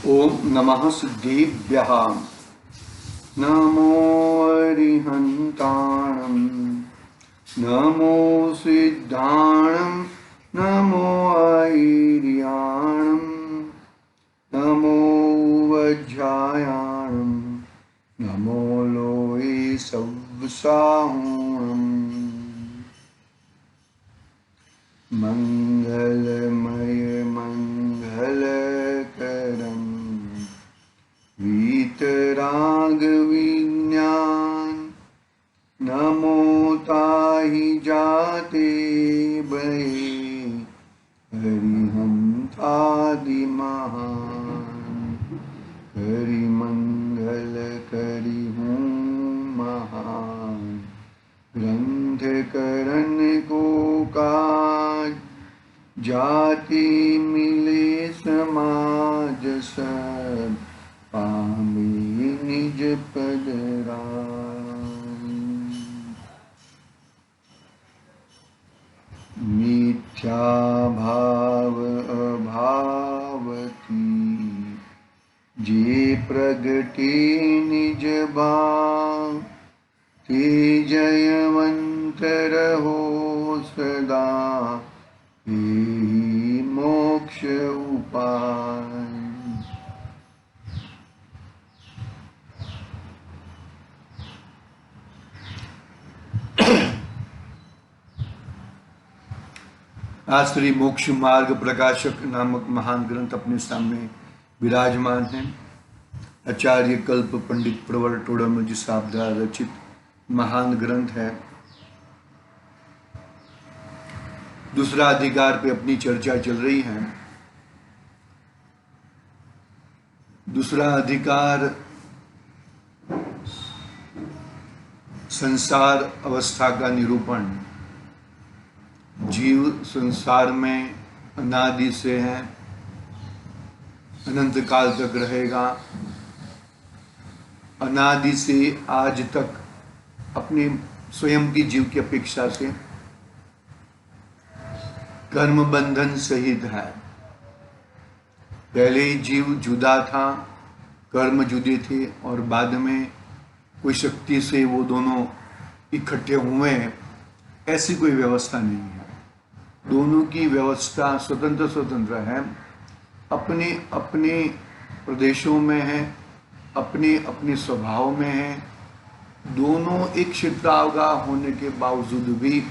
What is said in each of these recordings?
ओम नमः सिद्धेभ्यः। नमो अरिहन्ताणं, नमो सिद्धाणं, नमो ऐर्याणं, नमो वज्रायाणं, नमो लोये सव्साहुणम्। मंगलमय मंगलकरं वीतराग विज्ञान, नमो ताहि जाते भये हरिहंतादि महान। हरि मंगल करि हूँ महान, ग्रंथ करण को काज, जाति मिले समाज सब, पामे निज पद राम। मिथ्या भाव अभावती, जे प्रगटे निज भाव, ते जयवंत रहो सदा, यही मोक्ष उपाय। आज श्री मोक्ष मार्ग प्रकाशक नामक महान ग्रंथ अपने सामने विराजमान है। आचार्य कल्प पंडित प्रवर टोडरमल साहब द्वारा रचित महान ग्रंथ है। दूसरा अधिकार पे अपनी चर्चा चल रही है। दूसरा अधिकार संसार अवस्था का निरूपण। जीव संसार में अनादि से है, अनंत काल तक रहेगा। अनादि से आज तक अपने स्वयं की जीव की अपेक्षा से कर्म बंधन सहित है। पहले ही जीव जुदा था, कर्म जुदे थे, और बाद में कोई शक्ति से वो दोनों इकट्ठे हुए हैं, ऐसी कोई व्यवस्था नहीं है। दोनों की व्यवस्था स्वतंत्र स्वतंत्र है, अपने अपने प्रदेशों में है, अपने अपने स्वभाव में है। दोनों एक क्षेत्रावगा होने के बावजूद भी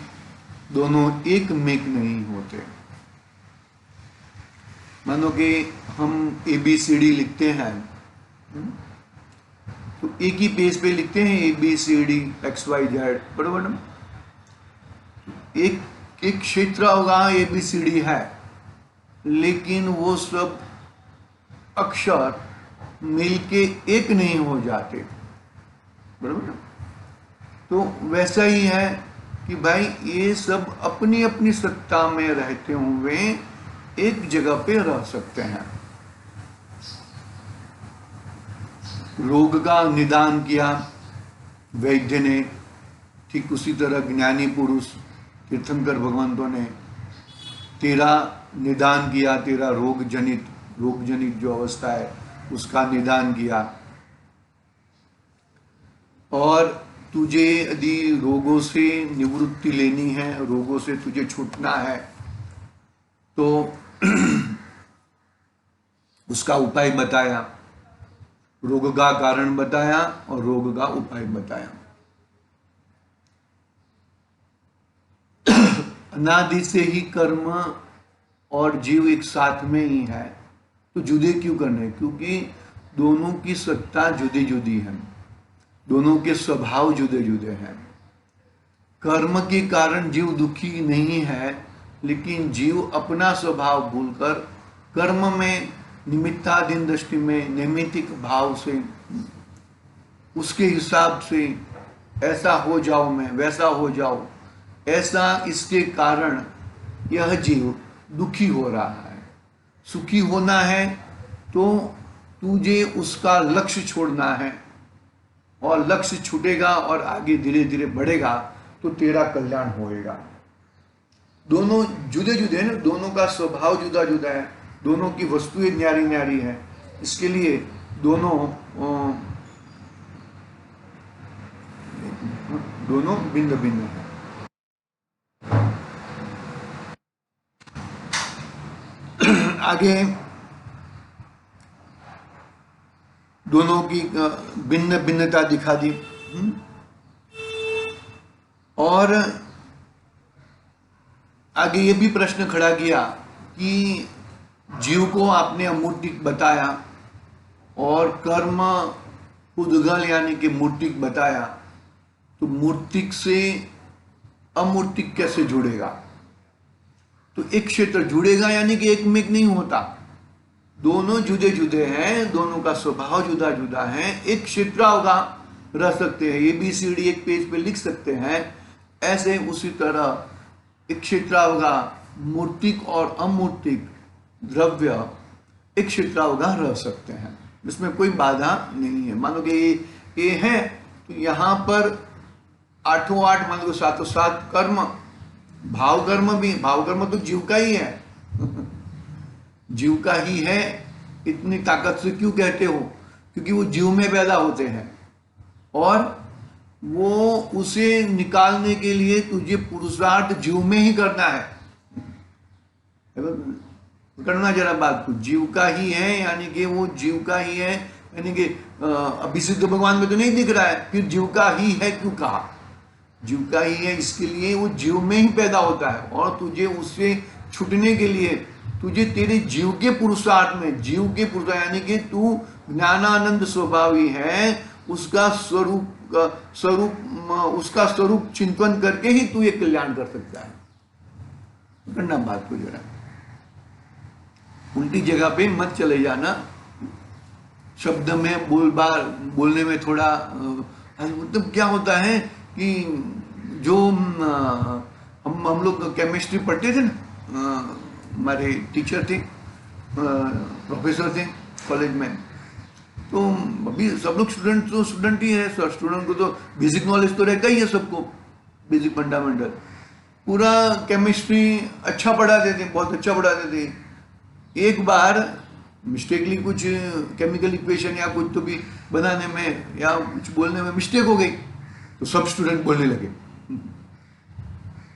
दोनों एक मेक नहीं होते। मानो कि हम ABCD लिखते हैं तो एक ही पेज पे लिखते हैं ABCD XYZ, बराबर ना। एक क्षेत्र होगा ABCD है, लेकिन वो सब अक्षर मिलके एक नहीं हो जाते, बराबर ना। तो वैसा ही है कि भाई ये सब अपनी अपनी सत्ता में रहते हुए एक जगह पे रह सकते हैं। रोग का निदान किया वैद्य ने, ठीक उसी तरह ज्ञानी पुरुष तीर्थंकर भगवंतों ने तेरा निदान किया। तेरा रोग जनित जो अवस्था है उसका निदान किया। और तुझे यदि रोगों से निवृत्ति लेनी है, रोगों से तुझे छूटना है, तो उसका उपाय बताया, रोग का कारण बताया और रोग का उपाय बताया। अनादि से ही कर्म और जीव एक साथ में ही है, तो जुदे क्यों करने? क्योंकि दोनों की सत्ता जुदी जुदी है, दोनों के स्वभाव जुदे जुदे हैं। कर्म के कारण जीव दुखी नहीं है, लेकिन जीव अपना स्वभाव भूलकर कर्म में निमित्ताधीन दृष्टि में नैमित्तिक भाव से उसके हिसाब से ऐसा हो जाओ, मैं वैसा हो जाओ, ऐसा इसके कारण यह जीव दुखी हो रहा है। सुखी होना है तो तुझे उसका लक्ष्य छोड़ना है, और लक्ष्य छूटेगा और आगे धीरे धीरे बढ़ेगा तो तेरा कल्याण होएगा। दोनों जुदे जुदे हैं, दोनों का स्वभाव जुदा जुदा है, दोनों की वस्तुएं न्यारी न्यारी है, इसके लिए दोनों दोनों भिन्न भिन्न है। आगे दोनों की भिन्न भिन्नता दिखा दी। और आगे ये भी प्रश्न खड़ा किया कि जीव को आपने अमूर्तिक बताया और कर्म उद्गल यानी कि मूर्तिक बताया, तो मूर्तिक से अमूर्तिक कैसे जुड़ेगा? तो एक क्षेत्र जुड़ेगा यानी कि एक में एक नहीं होता, दोनों जुदे जुदे हैं, दोनों का स्वभाव जुदा जुदा है। एक क्षेत्र होगा रह सकते हैं, ABCD एक पेज पे लिख सकते हैं, ऐसे उसी तरह एक क्षेत्र होगा मूर्तिक और अमूर्तिक द्रव्य एक क्षेत्र होगा रह सकते हैं, इसमें कोई बाधा नहीं है। मान लो कि ये है तो यहाँ पर 8 मान लो 7 कर्म, भाव कर्म भी, भाव कर्म तो जीव का ही है जीव का ही है। इतनी ताकत से क्यों कहते हो? क्योंकि वो जीव में पैदा होते हैं और वो उसे निकालने के लिए तुझे पुरुषार्थ जीव में ही करना है। करना जरा बात को, जीव का ही है यानी कि वो जीव का ही है, यानी कि अभी से तो भगवान में तो नहीं दिख रहा है, फिर जीव का ही है क्यों कहा? जीव का ही है इसके लिए वो जीव में ही पैदा होता है और तुझे उससे छूटने के लिए तुझे तेरे जीव के पुरुषार्थ में, जीव के पुरुषार्थ यानी कि तू ज्ञानानंद स्वभावी है, उसका स्वरूप चिंतन करके ही तू ये कल्याण कर सकता है। करना बात को जरा, उल्टी जगह पे मत चले जाना। शब्द में बोलने में थोड़ा मतलब क्या होता है कि जो हम लोग केमिस्ट्री पढ़ते थे ना, हमारे टीचर थे, प्रोफेसर थे कॉलेज में, तो अभी सब लोग स्टूडेंट ही है, स्टूडेंट को तो बेसिक नॉलेज तो रहता ही है सबको, बेसिक फंडामेंटल। पूरा केमिस्ट्री अच्छा पढ़ाते थे, बहुत अच्छा पढ़ाते थे। एक बार मिस्टेकली कुछ केमिकल इक्वेशन या कुछ तो भी बनाने में या कुछ बोलने में मिस्टेक हो गई, तो सब स्टूडेंट बोलने लगे।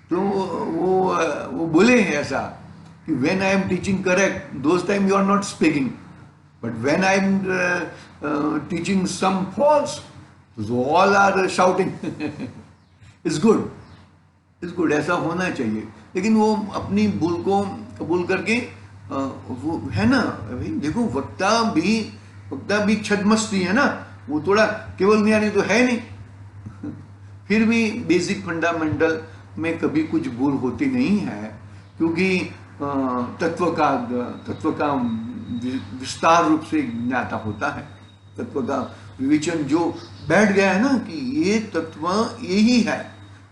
तो वो बोले हैं ऐसा कि when I am teaching correct, those time you are not speaking, but when I am teaching some false, so all are shouting. It's good, it's good, ऐसा होना चाहिए। लेकिन वो अपनी भूल को कबूल करके वो है ना भाई, देखो वक्ता भी छद्मस्ती है ना, वो थोड़ा केवल ज्ञानी तो है नहीं फिर भी बेसिक फंडामेंटल में कभी कुछ भूल होती नहीं है, क्योंकि तत्व का विस्तार रूप से ज्ञाता होता है। तत्व का विवेचन जो बैठ गया है ना कि ये तत्व यही है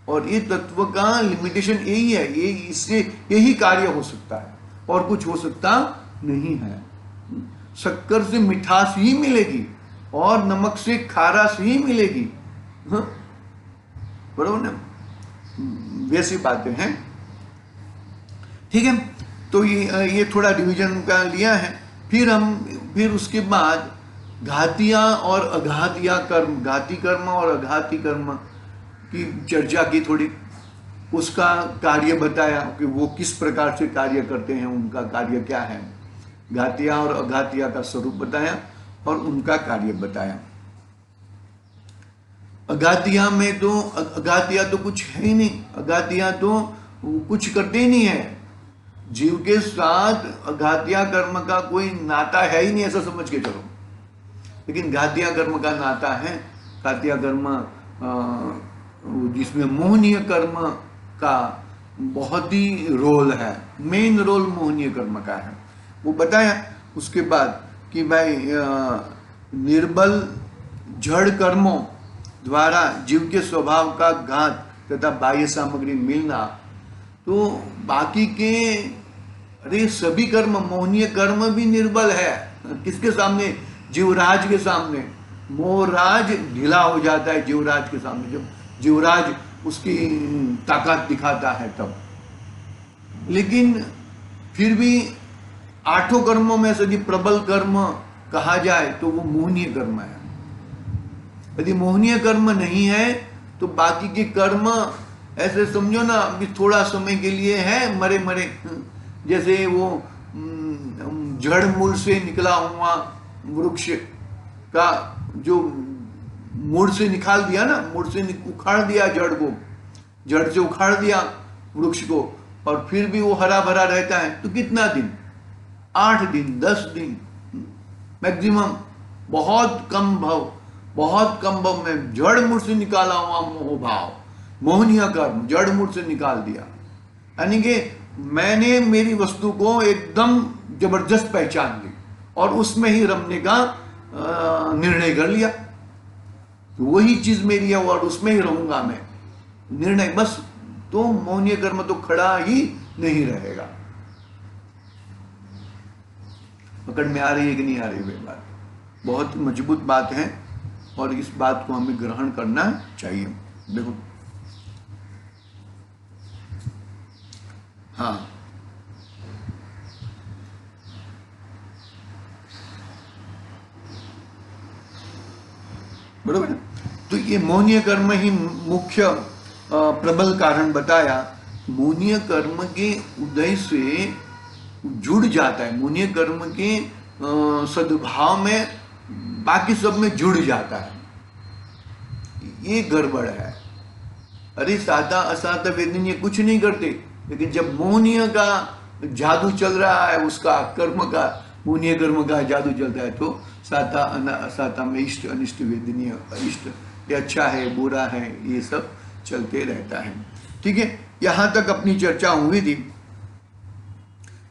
और ये तत्व का लिमिटेशन यही है, ये इससे यही कार्य हो सकता है और कुछ हो सकता नहीं है। शक्कर से मिठास ही मिलेगी और नमक से खारास ही मिलेगी, बराबर ना, वैसी बातें हैं। ठीक है, तो ये थोड़ा डिवीजन का लिया है। फिर उसके बाद घातिया और अघातिया कर्म, घाती कर्म और अघाती कर्म की चर्चा की थोड़ी, उसका कार्य बताया कि वो किस प्रकार से कार्य करते हैं, उनका कार्य क्या है। घातिया और अघातिया का स्वरूप बताया और उनका कार्य बताया। अघातिया तो कुछ है ही नहीं, अघातिया तो कुछ करते ही नहीं है, जीव के साथ अघातिया कर्म का कोई नाता है ही नहीं, ऐसा समझ के चलो। लेकिन घातिया कर्म का नाता है। घातिया कर्म जिसमें मोहनीय कर्म का बहुत ही रोल है, मेन रोल मोहनीय कर्म का है, वो बताया। उसके बाद कि भाई निर्बल जड़ कर्मों द्वारा जीव के स्वभाव का घात तथा बाह्य सामग्री मिलना, तो बाकी के अरे सभी कर्म, मोहनीय कर्म भी निर्बल है। किसके सामने? जीवराज के सामने। मोहराज ढीला हो जाता है जीवराज के सामने, जब जीवराज उसकी ताकत दिखाता है तब। लेकिन फिर भी 8 कर्मों में से प्रबल कर्म कहा जाए तो वो मोहनीय कर्म है। यदि मोहनीय कर्म नहीं है तो बाकी के कर्म ऐसे समझो ना कि थोड़ा समय के लिए है, मरे मरे। जैसे वो जड़ मूल से निकला हुआ वृक्ष का जो मूल से निकाल दिया ना, मूल से उखाड़ दिया जड़ को, जड़ से उखाड़ दिया वृक्ष को, और फिर भी वो हरा भरा रहता है तो कितना दिन, 8 दिन 10 दिन मैक्सिमम, बहुत कम भाव में जड़ मूल से निकाला हुआ मोह भाव, मोहनीय कर्म जड़ मूल से निकाल दिया। यानी कि मैंने मेरी वस्तु को एकदम जबरदस्त पहचान ली और उसमें ही रमने का निर्णय कर लिया, तो वही चीज मेरी है और उसमें ही रहूंगा मैं, निर्णय बस। तो मोहनीय कर्म तो खड़ा ही नहीं रहेगा। पकड़ में आ रही है कि नहीं आ रही है बात? बहुत मजबूत बात है और इस बात को हमें ग्रहण करना चाहिए। देखो, हाँ, बरोबर है। तो ये मोहनीय कर्म ही मुख्य प्रबल कारण बताया। मोहनीय कर्म के उदय से जुड़ जाता है, मोहनीय कर्म के सद्भाव में बाकी सब में जुड़ जाता है, ये गड़बड़ है। अरे साता असाता वेदनीय कुछ नहीं करते, लेकिन जब मोहनीय का जादू चल रहा है, उसका कर्म का, मोहनीय कर्म का जादू चलता है, तो साता असाता में इष्ट अनिष्ट वेदनीय अनिष्ट, ये अच्छा है बुरा है, ये सब चलते रहता है। ठीक है, यहां तक अपनी चर्चा हुई थी।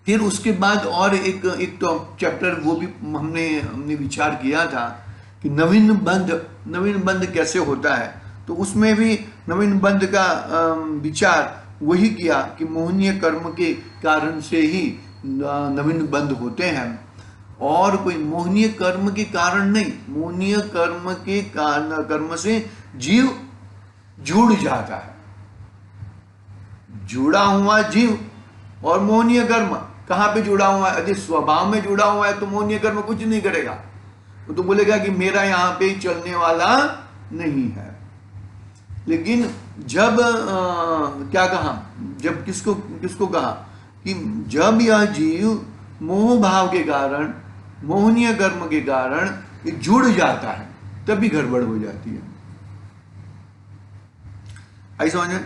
फिर उसके बाद और एक तो चैप्टर वो भी हमने विचार किया था कि नवीन बंध कैसे होता है। तो उसमें भी नवीन बंध का विचार वही किया कि मोहनीय कर्म के कारण से ही नवीन बंध होते हैं, और कोई मोहनीय कर्म के कारण नहीं। मोहनीय कर्म के कारण, कर्म से जीव जुड़ जाता है, जुड़ा हुआ जीव और मोहनीय कर्म कहाँ पे जुड़ा हुआ है? यदि स्वभाव में जुड़ा हुआ है तो मोहनीय कर्म कुछ नहीं करेगा, वो तो बोलेगा कि मेरा यहाँ पे चलने वाला नहीं है। लेकिन जब क्या कहा, जब किसको कहा कि जब यह जीव मोह भाव के कारण, मोहनीय कर्म के कारण ये जुड़ जाता है, तभी गड़बड़ हो जाती है। ऐसा समझ।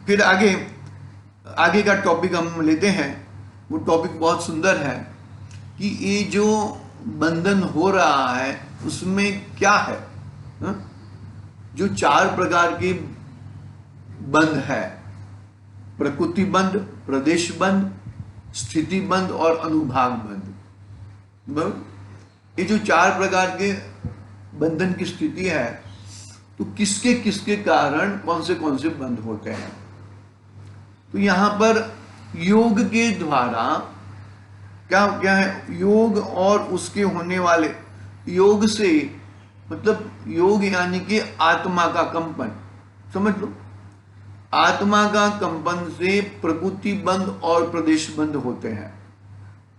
फिर आगे का टॉपिक हम लेते हैं। वो टॉपिक बहुत सुंदर है कि ये जो बंधन हो रहा है उसमें क्या है, हा? जो 4 प्रकार के बंध है, प्रकृति बंध, प्रदेश बंध, स्थिति बंध और अनुभाग बंध। ये जो 4 प्रकार के बंधन की स्थिति है, तो किसके किसके कारण कौन से बंध होते हैं। तो यहां पर योग के द्वारा क्या है, योग और उसके होने वाले, योग से मतलब योग यानी कि आत्मा का कंपन, समझ लो। आत्मा का कंपन से प्रकृति बंध और प्रदेश बंध होते हैं।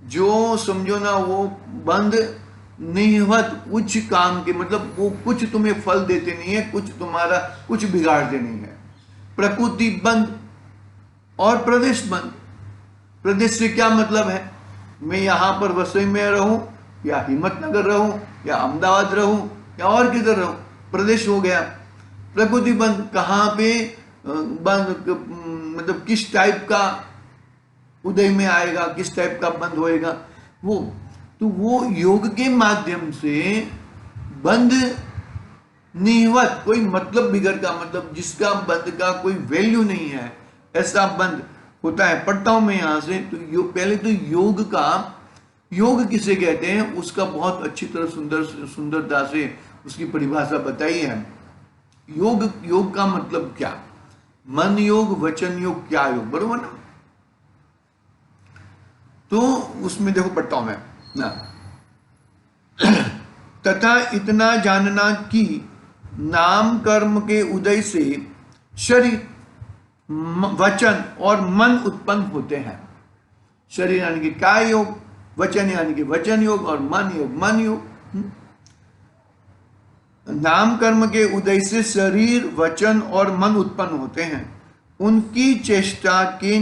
जो समझो ना, वो बंध निहित उच्च काम के, मतलब वो कुछ तुम्हें फल देते नहीं है, कुछ तुम्हारा कुछ बिगाड़ते नहीं है। प्रकृति बंध और प्रदेश बंध। प्रदेश से क्या मतलब है, मैं यहां पर वसई में रहूं या हिम्मतनगर रहूं या अहमदाबाद रहूं या और किधर रहूं, प्रदेश हो गया। प्रकृति बंध कहाँ पे बंद, मतलब किस टाइप का उदय में आएगा, किस टाइप का बंद होएगा वो। तो वो योग के माध्यम से बंद निहित, कोई मतलब बिगड़ का, मतलब जिसका बंद का कोई वैल्यू नहीं है, ऐसा बंद होता है। पढ़ता हूं मैं यहां से। तो पहले तो योग किसे कहते हैं, उसका बहुत अच्छी तरह सुंदरता से उसकी परिभाषा बताई है। योग का मतलब क्या, मन योग, वचन योग, क्या योग, बरोबर ना। तो उसमें देखो पढ़ता हूं मैं ना, तथा इतना जानना कि नाम कर्म के उदय से शरीर, वचन और मन उत्पन्न होते हैं। शरीर यानी कि काय योग, वचन यानी कि वचन योग और मन योग। नाम कर्म के उदय से शरीर, वचन और मन उत्पन्न होते हैं। उनकी चेष्टा के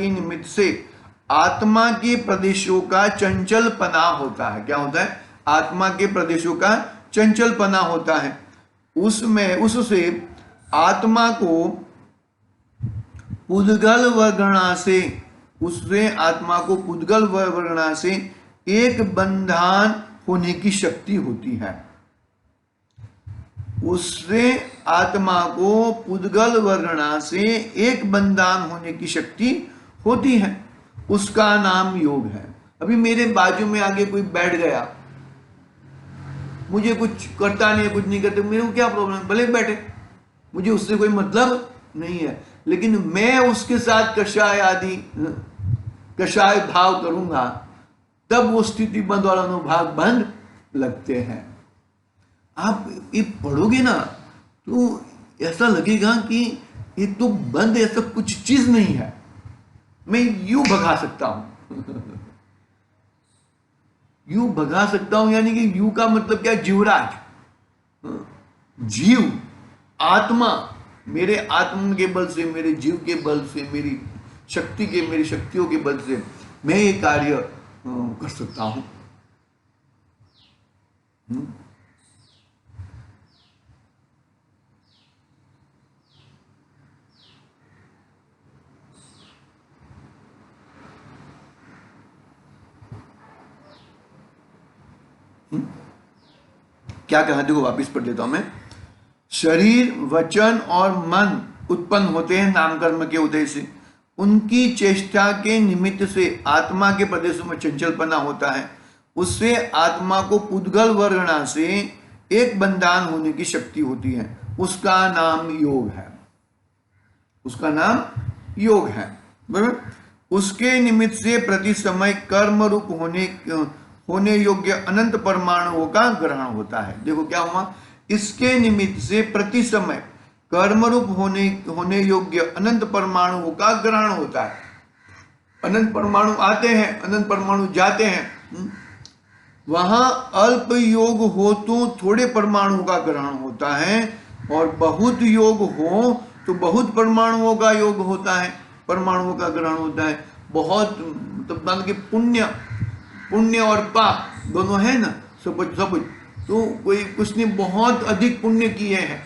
निमित्त से आत्मा के प्रदेशों का चंचलपना होता है। क्या होता है? आत्मा के प्रदेशों का चंचलपना होता है। उससे आत्मा को पुद्गल वर्गणा से एक बंधन होने की शक्ति होती है। उससे आत्मा को पुद्गल वर्गणा से एक बंधन होने की शक्ति होती है। उसका नाम योग है। अभी मेरे बाजू में आगे कोई बैठ गया, मुझे कुछ करता नहीं है, कुछ नहीं करते, मेरे को क्या प्रॉब्लम है? भले बैठे, मुझे उससे कोई मतलब नहीं है, लेकिन मैं उसके साथ कषाय भाव करूंगा, तब वो स्थिति बंद और अनुभाग बंद लगते हैं। आप ये पढ़ोगे ना तो ऐसा लगेगा कि ये तो बंद, ऐसा कुछ चीज नहीं है, मैं यूं भगा सकता हूं। यूं भगा सकता हूं यानी कि यू का मतलब क्या? जीवराज, जीव, आत्मा, मेरे आत्मा के बल से, मेरे जीव के बल से, मेरी शक्तियों के बल से मैं ये कार्य कर सकता हूं। क्या कहा? देखो वापिस पढ़ लेता हूं मैं। शरीर, वचन और मन उत्पन्न होते हैं नाम कर्म के उदय से। उनकी चेष्टा के निमित्त से आत्मा के प्रदेशों में चंचलपना होता है। उससे आत्मा को पुद्गल वर्गणा से एक बंधन होने की शक्ति होती है। उसका नाम योग है। बराबर? उसके निमित्त से प्रति समय कर्म रूप होने योग्य अनंत परमाणुओं का ग्रहण होता है। देखो क्या हुआ? इसके निमित्त से प्रति समय कर्म रूप होने योग्य अनंत परमाणुओं का ग्रहण होता है। अनंत परमाणु आते हैं, अनंत परमाणु जाते हैं। वहां अल्प योग हो तो थोड़े परमाणुओं का ग्रहण होता है, और बहुत योग हो तो बहुत परमाणुओं का योग होता है, परमाणुओं का ग्रहण होता है। बहुत मतलब कि पुण्य और पाप दोनों है ना, सब तो कोई कुछ ने बहुत अधिक पुण्य किए हैं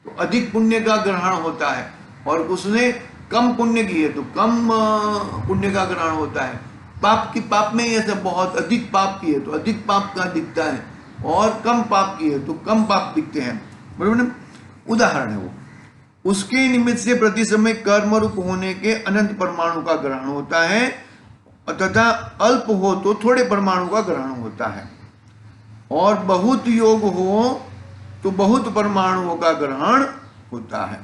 तो अधिक पुण्य का ग्रहण होता है, और उसने कम पुण्य किए तो कम पुण्य का ग्रहण होता है। पाप में ऐसा बहुत अधिक पाप किए तो अधिक पाप का दिखता है, और कम पाप किए तो कम पाप दिखते हैं। बराबर ना? उदाहरण है वो। उसके निमित्त से प्रति समय कर्म रूप होने के अनंत परमाणु का ग्रहण होता है, तथा अल्प हो तो थोड़े परमाणु का ग्रहण होता है, और बहुत योग हो तो बहुत परमाणुओं का ग्रहण होता है।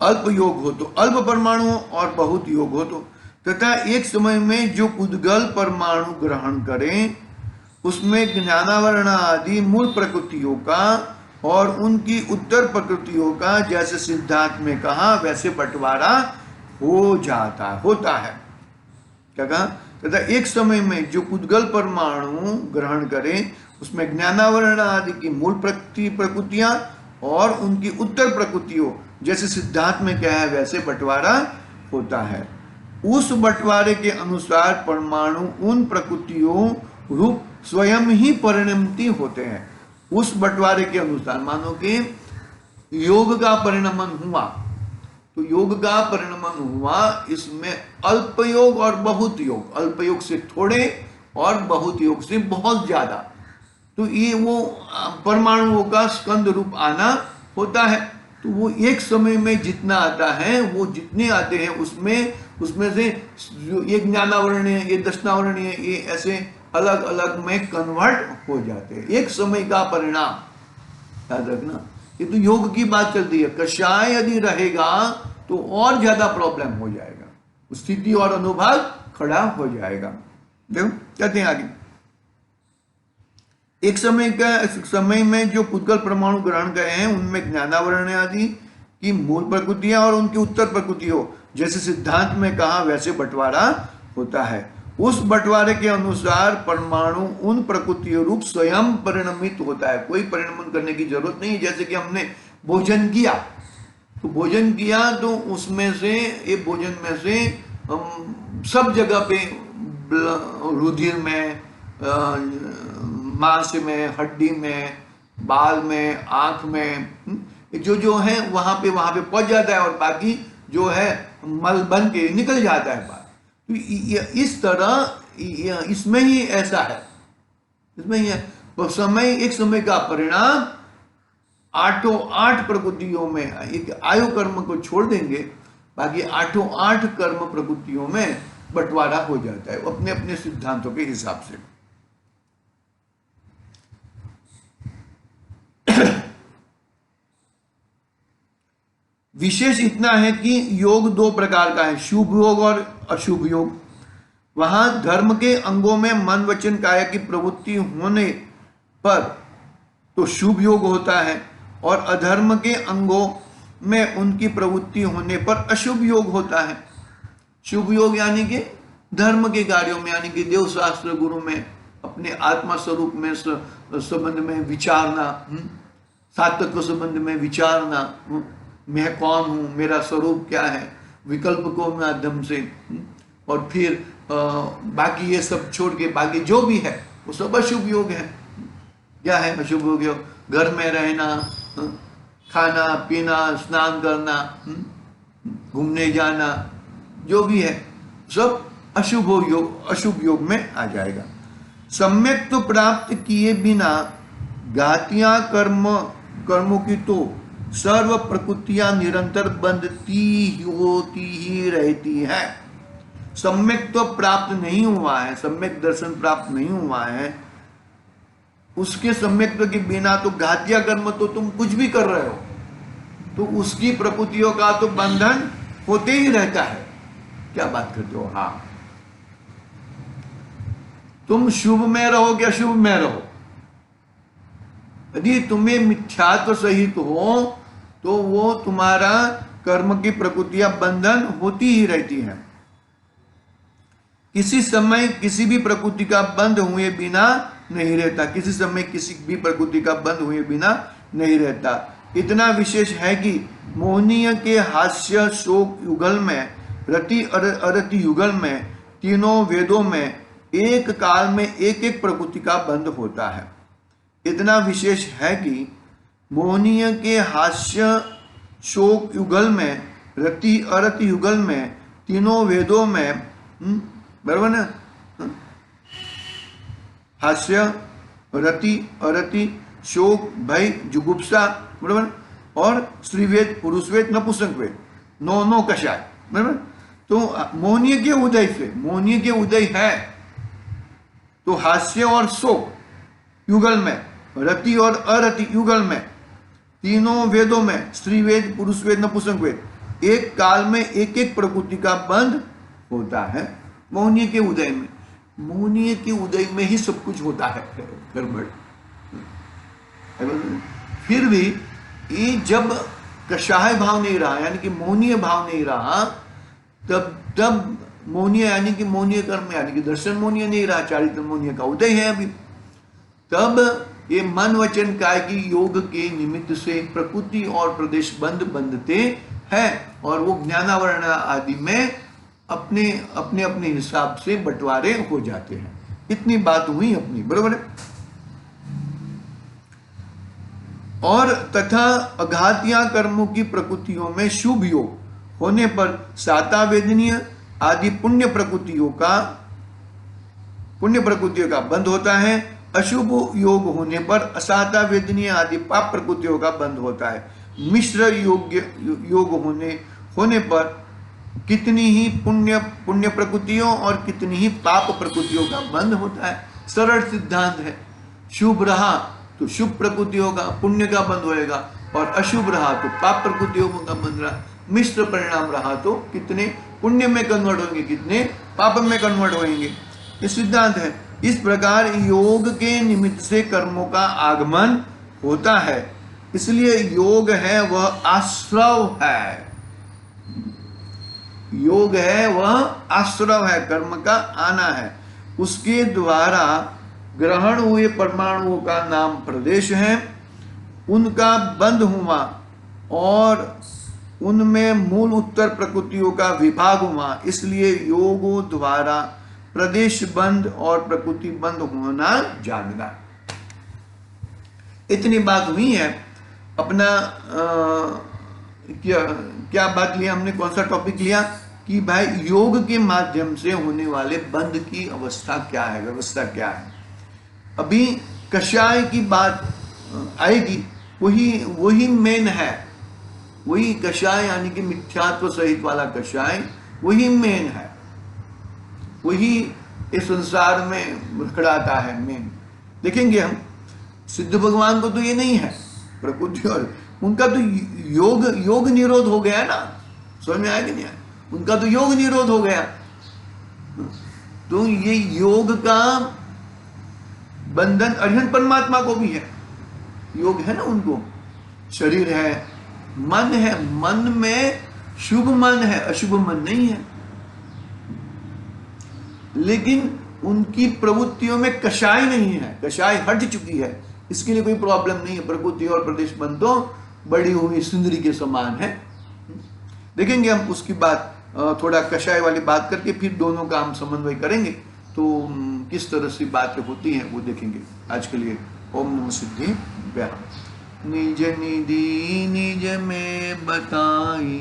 अल्प योग हो तो अल्प परमाणु, और बहुत योग हो तो, तथा एक समय में जो पुद्गल परमाणु ग्रहण करें उसमें ज्ञानावरण आदि मूल प्रकृतियों का और उनकी उत्तर प्रकृतियों का, जैसे सिद्धांत में कहा, वैसे बंटवारा होता है। क्या कहा? तथा एक समय में जो पुद्गल परमाणु ग्रहण करें उसमें ज्ञानावरण आदि की मूल प्रकृतियां और उनकी उत्तर प्रकृतियों, जैसे सिद्धांत में क्या है, वैसे बंटवारा होता है। उस बंटवारे के अनुसार परमाणु उन प्रकृतियों रूप स्वयं ही परिणमती होते हैं। उस बंटवारे के अनुसार, मानो कि योग का परिणमन हुआ, तो योग का परिणमन हुआ, इसमें अल्प योग और बहुत योग, अल्प योग से थोड़े और बहुत योग से बहुत ज्यादा, तो ये वो परमाणुओं का स्कंद रूप आना होता है। तो वो एक समय में जितना आता है, वो जितने आते हैं उसमें से ये ज्ञानावरणीय, ये दशनावरणीय, ये ऐसे अलग अलग में कन्वर्ट हो जाते हैं। एक समय का परिणाम याद रखना। ये तो योग की बात चलती है। कषाय यदि रहेगा तो और ज्यादा प्रॉब्लम हो जाएगा, स्थिति और अनुभाग खड़ा हो जाएगा। देखो कहते हैं आगे, एक समय में जो पुद्गल परमाणु ग्रहण गए हैं उनमें ज्ञानावरण आदि की मूल प्रकृतियां और उनकी उत्तर प्रकृतियों, जैसे सिद्धांत में कहा वैसे बंटवारा होता है। उस बंटवारे के अनुसार परमाणु उन प्रकृति रूप स्वयं परिणमित होता है, कोई परिणमन करने की जरूरत नहीं। जैसे कि हमने भोजन किया, तो भोजन किया तो उसमें से ये भोजन में से सब जगह पे रुधिर में, मांस में, हड्डी में, बाल में, आंख में, जो जो है वहां पे पहुंच जाता है और बाकी जो है मल बन के निकल जाता है बाहर। तो इस तरह इसमें ही ऐसा है, इसमें ही है। तो समय, एक समय का परिणाम 8 प्रकृतियों में, एक आयु कर्म को छोड़ देंगे, बाकी 8 कर्म प्रकृतियों में बंटवारा हो जाता है अपने अपने सिद्धांतों के हिसाब से। विशेष इतना है कि योग 2 प्रकार का है, शुभ योग और अशुभ योग। वहां धर्म के अंगों में मन वचन काया की प्रवृत्ति होने पर तो शुभ योग होता है, और अधर्म के अंगों में उनकी प्रवृत्ति होने पर अशुभ योग होता है। शुभ योग यानी कि धर्म के कार्यों में, यानी कि देव शास्त्र गुरु में, अपने आत्मा स्वरूप में संबंध में विचारना, सात तत्व संबंध में विचारना, मैं कौन हूं, मेरा स्वरूप क्या है, विकल्प को माध्यम से, और फिर बाकी ये सब छोड़ के बाकी जो भी है वो सब अशुभ योग है। क्या है अशुभ योग? घर में रहना, खाना पीना, स्नान करना, घूमने जाना, जो भी है सब अशुभ योग में आ जाएगा। सम्यक तो प्राप्त किए बिना घातियां कर्मों की तो सर्व प्रकृतियां निरंतर बंधती होती ही रहती है। सम्यक तो प्राप्त नहीं हुआ है, सम्यक दर्शन प्राप्त नहीं हुआ है, उसके सम्यक के बिना तो घातिया कर्म तो तुम कुछ भी कर रहे हो तो उसकी प्रकृतियों का तो बंधन होते ही रहता है। क्या बात करते हो? हाँ, तुम शुभ में रहो कि अशुभ में रहो, यदि तुम्हें मिथ्यात्व सहित हो तो वो तुम्हारा कर्म की प्रकृतियां बंधन होती ही रहती हैं। किसी समय किसी भी प्रकृति का बंध हुए बिना नहीं रहता, किसी समय किसी भी प्रकृति का बंध हुए बिना नहीं रहता। इतना विशेष है कि मोहनीय के हास्य शोक युगल में, रति अरति युगल में, तीनों वेदों में एक काल में एक एक प्रकृति का बंध होता है। इतना विशेष है कि मोहनीय के हास्य शोक युगल में, रति अरति युगल में, तीनों वेदों में, बराबर ना, हास्य, रति अरति, शोक, भय, जुगुप्सा, बराबर, और स्त्रीवेद, पुरुषवेद, नपुंसक वेद, नौ कषाय, बराबर। तो मोहनीय के उदय से, मोहनीय के उदय है तो हास्य और शोक युगल में, रति और अरति युगल में, तीनों वेदों में, स्त्री वेद, पुरुष वेद, नपुंसक वेद, एक काल में एक एक प्रकृति का बंध होता है मोहनीय के उदय में। मोहनीय के उदय में ही सब कुछ होता है गड़बड़। फिर भी ये जब कषाय भाव नहीं रहा, यानी कि मोहनीय भाव नहीं रहा, तब मोहनीय यानी कि मोहनीय कर्म, यानी कि दर्शन मोहनीय नहीं रहा, चारित्र मोहनीय का उदय है अभी। तब ये मन वचन काय की योग के निमित्त से प्रकृति और प्रदेश बंधते हैं, और वो ज्ञानावरण आदि में अपने अपने अपने हिसाब से बंटवारे हो जाते हैं। इतनी बात हुई अपनी, बराबर है। और तथा अघातिया कर्मों की प्रकृतियों में शुभ योग होने पर सातावेदनीय आदि पुण्य प्रकृतियों का बंध होता है। अशुभ योग होने पर असाता वेदनीय आदि पाप प्रकृतियों का बंध होता है। मिश्र योग होने पर कितनी ही पुण्य प्रकृतियों और कितनी ही पाप प्रकृतियों का बंध होता है। सरल सिद्धांत है। शुभ रहा तो शुभ प्रकृतियों का, पुण्य का बंध होएगा, और अशुभ रहा तो पाप प्रकृतियों का बंध रहा। मिश्र परिणाम रहा तो कितने पुण्य में कन्वर्ट होंगे, कितने पाप में कन्वर्ट होंगे। ये सिद्धांत है। इस प्रकार योग के निमित्त से कर्मों का आगमन होता है, इसलिए योग है वह आश्रव है। योग है वह आश्रव है, कर्म का आना है। उसके द्वारा ग्रहण हुए परमाणुओं का नाम प्रदेश है, उनका बंध हुआ और उनमें मूल उत्तर प्रकृतियों का विभाग हुआ। इसलिए योगों द्वारा प्रदेश बंध और प्रकृति बंध होना जानना। इतनी बात हुई है। अपना क्या बात लिया हमने, कौन सा टॉपिक लिया कि भाई योग के माध्यम से होने वाले बंध की अवस्था क्या है, व्यवस्था क्या है। अभी कषाय की बात आएगी, वही मेन है, वही कषाय यानी कि मिथ्यात्व सहित वाला कषाय वही मेन है, वही इस संसार में रखड़ाता है मेन। देखेंगे हम सिद्ध भगवान को तो ये नहीं है, प्रकृति और उनका तो योग निरोध हो गया ना, समझ में आया कि नहीं आया? उनका तो योग निरोध हो गया। तो ये योग का बंधन अरिहंत परमात्मा को भी है, योग है ना उनको, शरीर है, मन है, मन में शुभ मन है, अशुभ मन नहीं है, लेकिन उनकी प्रवृत्तियों में कषाय नहीं है, कषाय हट चुकी है, इसके लिए कोई प्रॉब्लम नहीं है। प्रकृति और प्रदेश बंध तो बड़ी हुई सुंदरी के समान है। देखेंगे हम उसकी बात, थोड़ा कषाय वाली बात करके फिर दोनों का हम समन्वय करेंगे, तो किस तरह से बातें होती हैं वो देखेंगे। आज के लिए ओम नमः सिद्धि। निज निधि निज में बताई।